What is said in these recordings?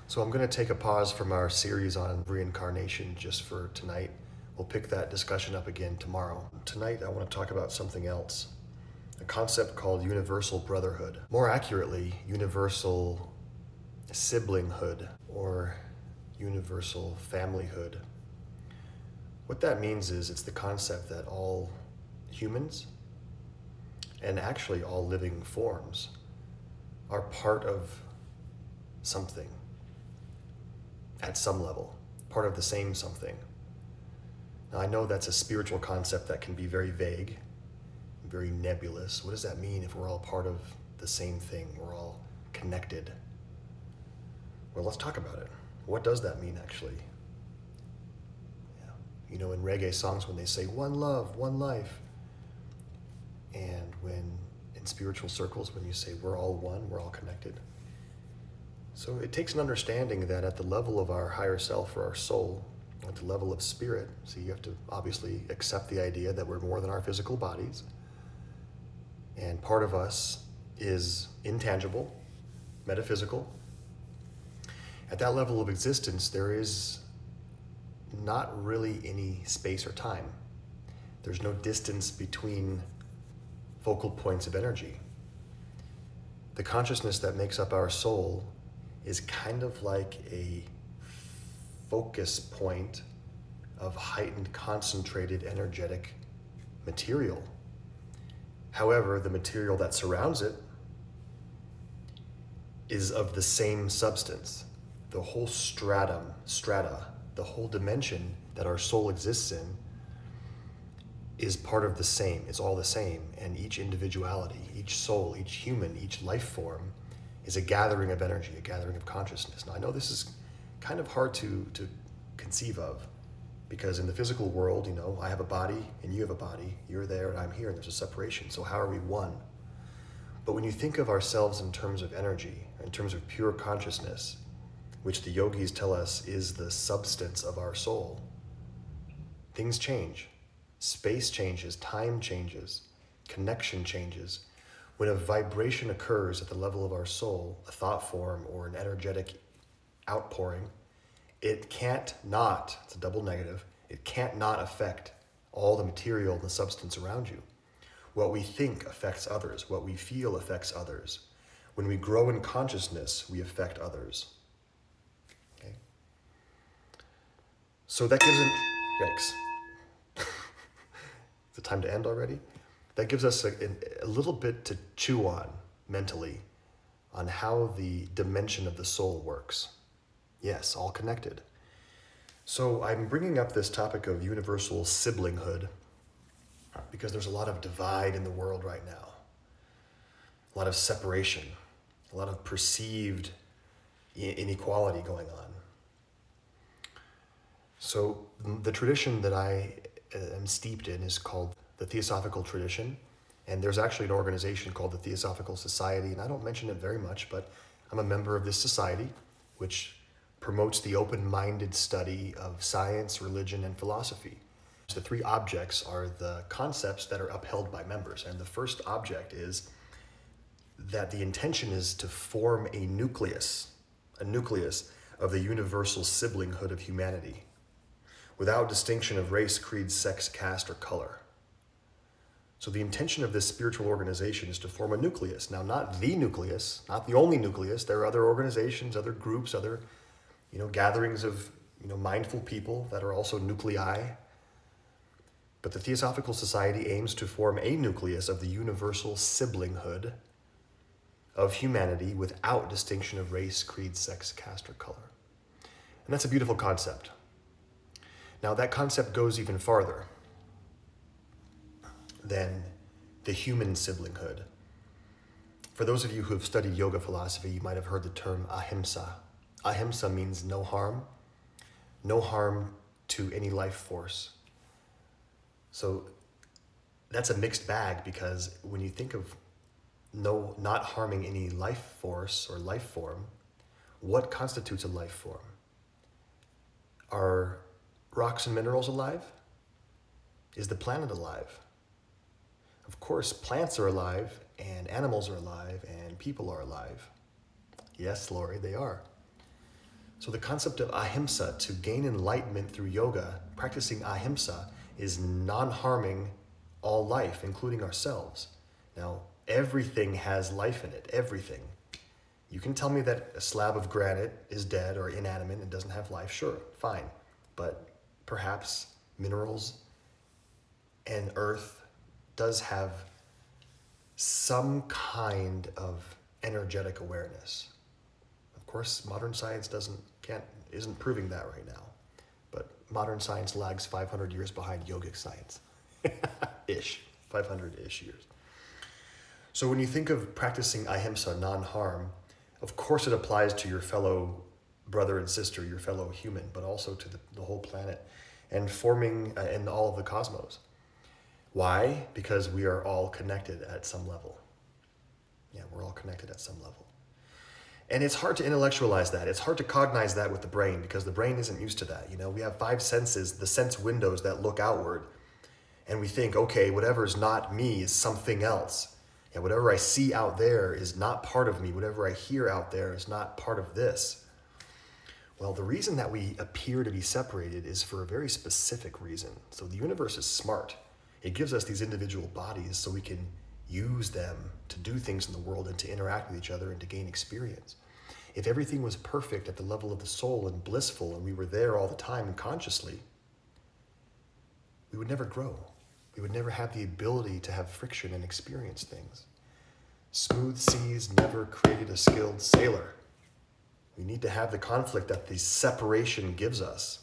So I'm going to take a pause from our series on reincarnation just for tonight. We'll pick that discussion up again tomorrow. Tonight I want to talk about something else, a concept called universal brotherhood. More accurately, universal siblinghood or universal familyhood. What that means is it's the concept that all humans and actually all living forms are part of something at some level, part of the same something. Now, I know that's a spiritual concept that can be very vague, very nebulous. What does that mean if we're all part of the same thing? We're all connected. Well, let's talk about it. What does that mean, actually? Yeah. You know, in reggae songs, when they say one love, one life, and when in spiritual circles, when you say we're all one, we're all connected. So it takes an understanding that at the level of our higher self or our soul, at the level of spirit, so you have to obviously accept the idea that we're more than our physical bodies, and part of us is intangible, metaphysical. At that level of existence, there is not really any space or time. There's no distance between focal points of energy. The consciousness that makes up our soul is kind of like a focus point of heightened, concentrated, energetic material. However, the material that surrounds it is of the same substance. The whole strata, the whole dimension that our soul exists in is part of the same. It's all the same. And each individuality, each soul, each human, each life form is a gathering of energy, a gathering of consciousness. Now, I know this is kind of hard to conceive of, because in the physical world, you know, I have a body and you have a body, you're there and I'm here, and there's a separation. So how are we one? But when you think of ourselves in terms of energy, in terms of pure consciousness, which the yogis tell us is the substance of our soul, things change. Space changes, time changes, connection changes. When a vibration occurs at the level of our soul, a thought form or an energetic outpouring, it can't not, it's a double negative, it can't not affect all the material and the substance around you. What we think affects others. What we feel affects others. When we grow in consciousness, we affect others. Okay? So that gives an, yikes. Is it time to end already? That gives us a little bit to chew on mentally on how the dimension of the soul works. Yes, all connected. So I'm bringing up this topic of universal siblinghood because there's a lot of divide in the world right now, a lot of separation, a lot of perceived inequality going on. So the tradition that I am steeped in is called the Theosophical Tradition, and there's actually an organization called the Theosophical Society, and I don't mention it very much, but I'm a member of this society, which promotes the open-minded study of science, religion, and philosophy. The three objects are the concepts that are upheld by members, and the first object is that the intention is to form a nucleus of the universal siblinghood of humanity, without distinction of race, creed, sex, caste, or color. So the intention of this spiritual organization is to form a nucleus. Now, not the nucleus, not the only nucleus. There are other organizations, other groups, other, gatherings of, mindful people that are also nuclei. But the Theosophical Society aims to form a nucleus of the universal siblinghood of humanity without distinction of race, creed, sex, caste, or color. And that's a beautiful concept. Now, that concept goes even farther than the human siblinghood. For those of you who have studied yoga philosophy, you might have heard the term ahimsa. Ahimsa means no harm to any life force. So that's a mixed bag, because when you think of not harming any life force or life form, what constitutes a life form? Are rocks and minerals alive? Is the planet alive? Of course, plants are alive, and animals are alive, and people are alive. Yes, Lori, they are. So the concept of ahimsa, to gain enlightenment through yoga, practicing ahimsa, is non-harming all life, including ourselves. Now, everything has life in it, everything. You can tell me that a slab of granite is dead or inanimate and doesn't have life, sure, fine. But perhaps minerals and earth does have some kind of energetic awareness. Of course, modern science isn't proving that right now. But modern science lags 500 years behind yogic science. Ish, 500-ish years. So when you think of practicing ahimsa, non-harm, of course it applies to your fellow brother and sister, your fellow human, but also to the whole planet and forming in all of the cosmos. Why? Because we are all connected at some level. Yeah, we're all connected at some level. And it's hard to intellectualize that. It's hard to cognize that with the brain because the brain isn't used to that. We have 5 senses, the sense windows that look outward. And we think, okay, whatever's not me is something else. And whatever I see out there is not part of me. Whatever I hear out there is not part of this. Well, the reason that we appear to be separated is for a very specific reason. So the universe is smart. It gives us these individual bodies so we can use them to do things in the world and to interact with each other and to gain experience. If everything was perfect at the level of the soul and blissful and we were there all the time and consciously, we would never grow. We would never have the ability to have friction and experience things. Smooth seas never created a skilled sailor. We need to have the conflict that the separation gives us.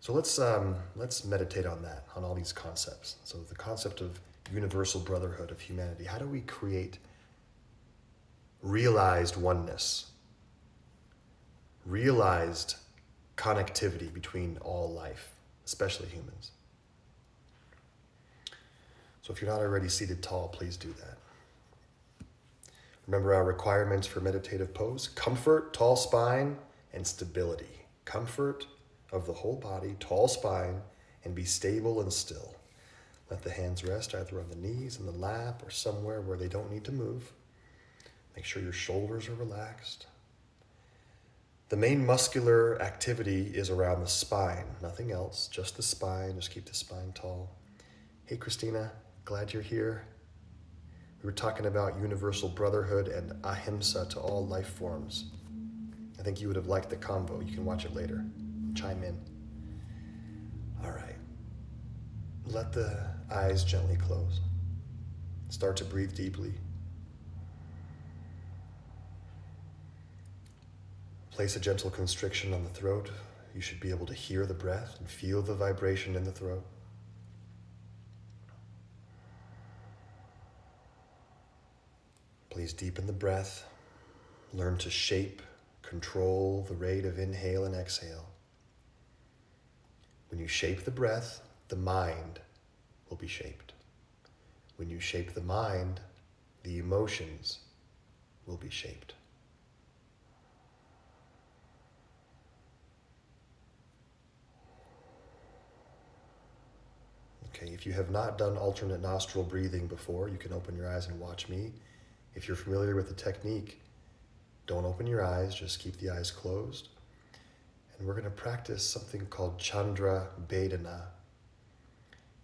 So let's meditate on that, on all these concepts. So the concept of universal brotherhood of humanity. How do we create realized oneness, realized connectivity between all life, especially humans? So if you're not already seated tall, please do that. Remember our requirements for meditative pose: comfort, tall spine, and stability. Comfort of the whole body, tall spine, and be stable and still. Let the hands rest either on the knees, in the lap, or somewhere where they don't need to move. Make sure your shoulders are relaxed. The main muscular activity is around the spine, nothing else, just the spine. Just keep the spine tall. Hey, Christina, glad you're here. We were talking about universal brotherhood and ahimsa to all life forms. I think you would have liked the convo. You can watch it later. Chime in. All right. Let the eyes gently close. Start to breathe deeply. Place a gentle constriction on the throat. You should be able to hear the breath and feel the vibration in the throat. Please deepen the breath. Learn to shape, control the rate of inhale and exhale. When you shape the breath, the mind will be shaped. When you shape the mind, the emotions will be shaped. Okay, if you have not done alternate nostril breathing before, you can open your eyes and watch me. If you're familiar with the technique, don't open your eyes, just keep the eyes closed. And we're going to practice something called Chandra Badana,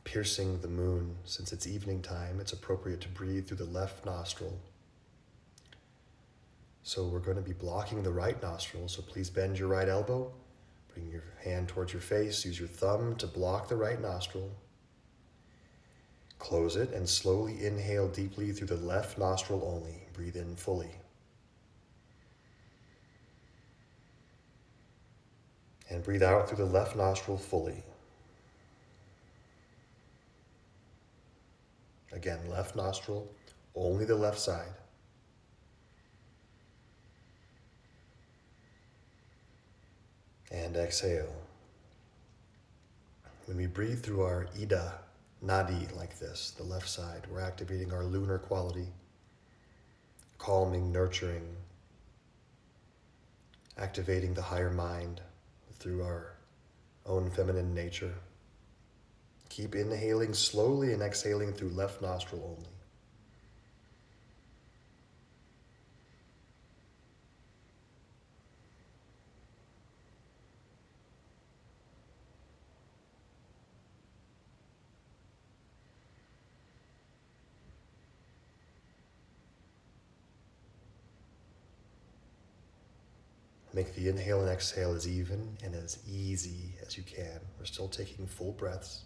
piercing the moon. Since it's evening time, it's appropriate to breathe through the left nostril. So we're going to be blocking the right nostril, so please bend your right elbow, bring your hand towards your face, use your thumb to block the right nostril. Close it and slowly inhale deeply through the left nostril only. Breathe in fully. And breathe out through the left nostril fully. Again, left nostril, only the left side. And exhale. When we breathe through our Ida Nadi like this, the left side, we're activating our lunar quality, calming, nurturing, activating the higher mind through our own feminine nature. Keep inhaling slowly and exhaling through left nostril only. Make the inhale and exhale as even and as easy as you can. We're still taking full breaths.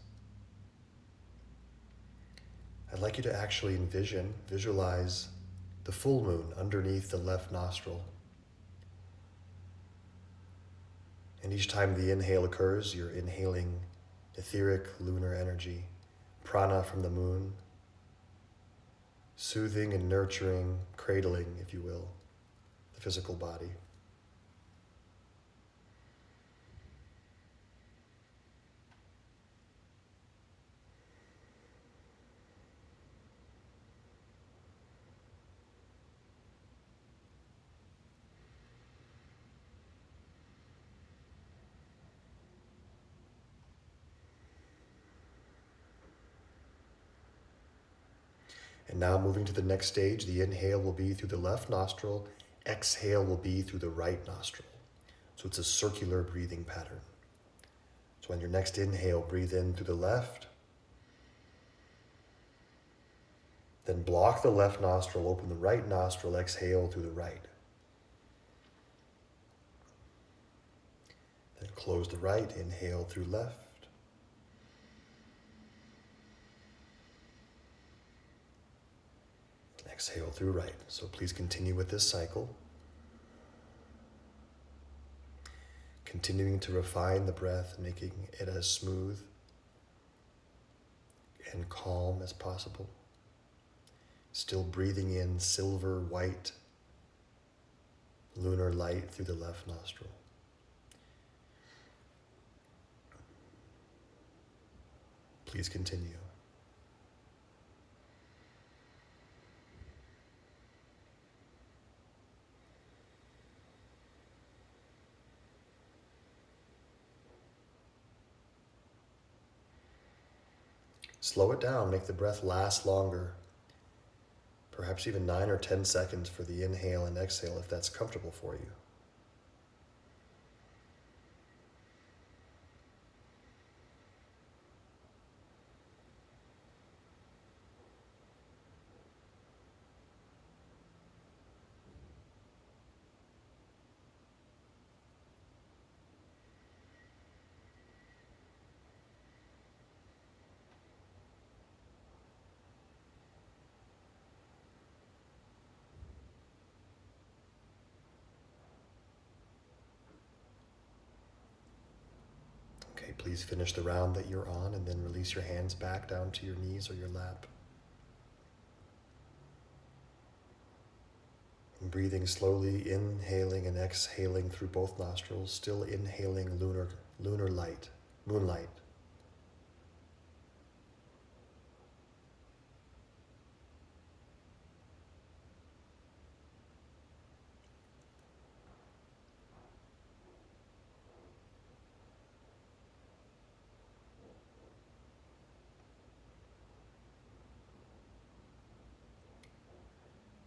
I'd like you to actually visualize the full moon underneath the left nostril. And each time the inhale occurs, you're inhaling etheric lunar energy, prana from the moon, soothing and nurturing, cradling, if you will, the physical body. And now moving to the next stage, the inhale will be through the left nostril, exhale will be through the right nostril. So it's a circular breathing pattern. So on your next inhale, breathe in through the left, then block the left nostril, open the right nostril, exhale through the right. Then close the right, inhale through left. Exhale through right. So please continue with this cycle. Continuing to refine the breath, making it as smooth and calm as possible. Still breathing in silver white lunar light through the left nostril. Please continue. Slow it down, make the breath last longer, perhaps even 9 or 10 seconds for the inhale and exhale if that's comfortable for you. Okay, please finish the round that you're on and then release your hands back down to your knees or your lap. And breathing slowly, inhaling and exhaling through both nostrils, still inhaling lunar light, moonlight.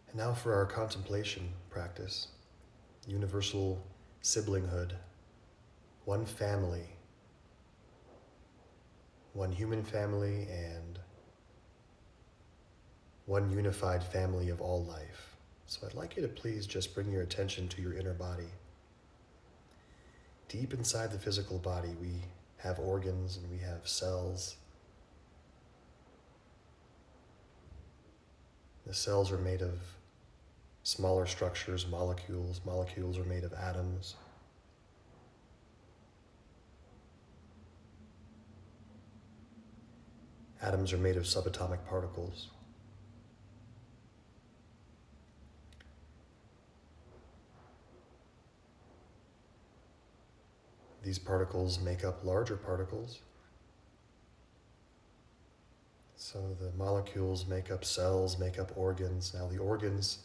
And now for our contemplation practice, universal siblinghood, one family, one human family and one unified family of all life. So I'd like you to please just bring your attention to your inner body. Deep inside the physical body, we have organs and we have cells. The cells are made of smaller structures, molecules. Molecules are made of atoms. Atoms are made of subatomic particles. These particles make up larger particles. So the molecules make up cells, make up organs. Now the organs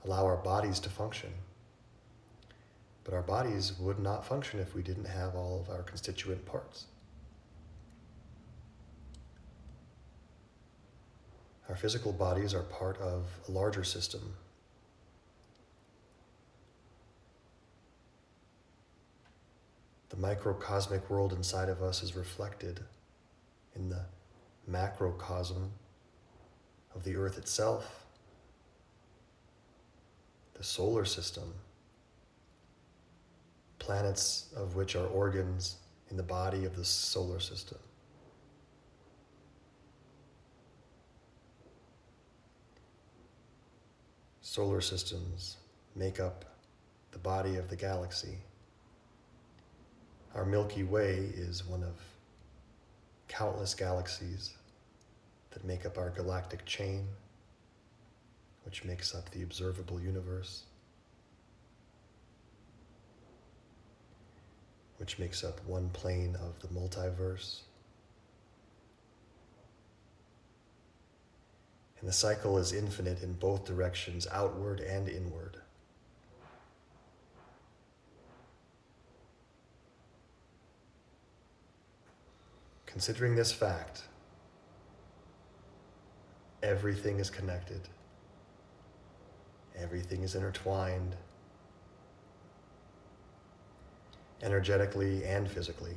allow our bodies to function. But our bodies would not function if we didn't have all of our constituent parts. Our physical bodies are part of a larger system. The microcosmic world inside of us is reflected in the macrocosm of the earth itself, the solar system, planets of which are organs in the body of the solar system. Solar systems make up the body of the galaxy. Our Milky Way is one of countless galaxies that make up our galactic chain, which makes up the observable universe, which makes up one plane of the multiverse. And the cycle is infinite in both directions, outward and inward. Considering this fact, everything is connected. Everything is intertwined, energetically and physically.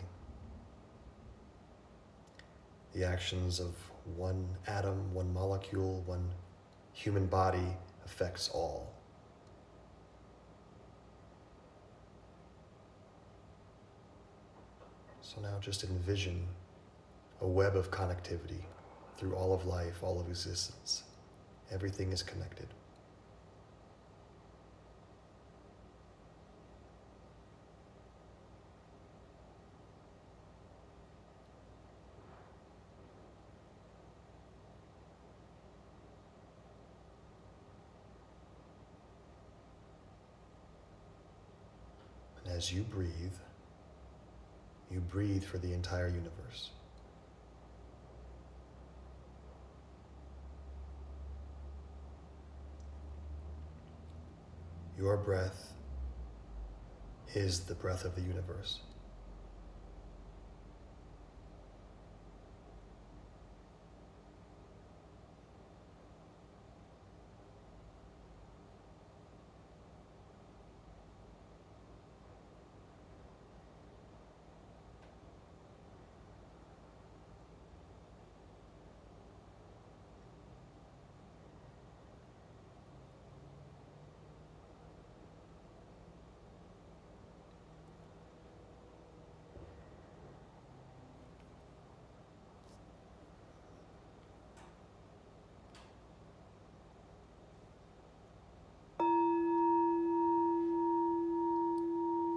The actions of one atom, one molecule, one human body affects all. So now just envision a web of connectivity through all of life, all of existence. Everything is connected. And as you breathe for the entire universe. Your breath is the breath of the universe.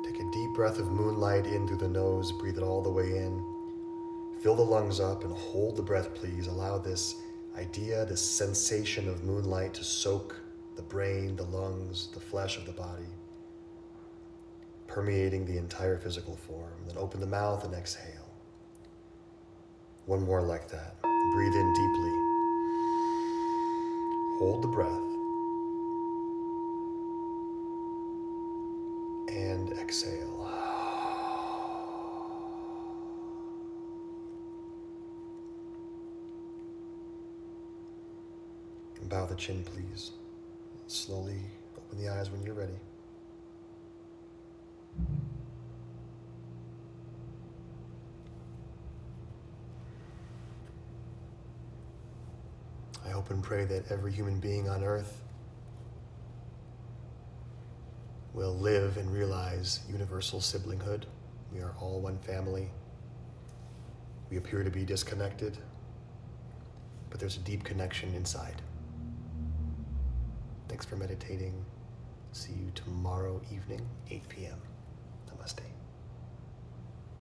Take a deep breath of moonlight in through the nose, breathe it all the way in. Fill the lungs up and hold the breath, please. Allow this idea, this sensation of moonlight to soak the brain, the lungs, the flesh of the body, permeating the entire physical form. Then open the mouth and exhale. One more like that. Breathe in deeply. Hold the breath. And exhale. And bow the chin, please. Slowly open the eyes when you're ready. I hope and pray that every human being on earth will live and realize universal siblinghood. We are all one family. We appear to be disconnected, but there's a deep connection inside. Thanks for meditating. See you tomorrow evening, 8 p.m. Namaste.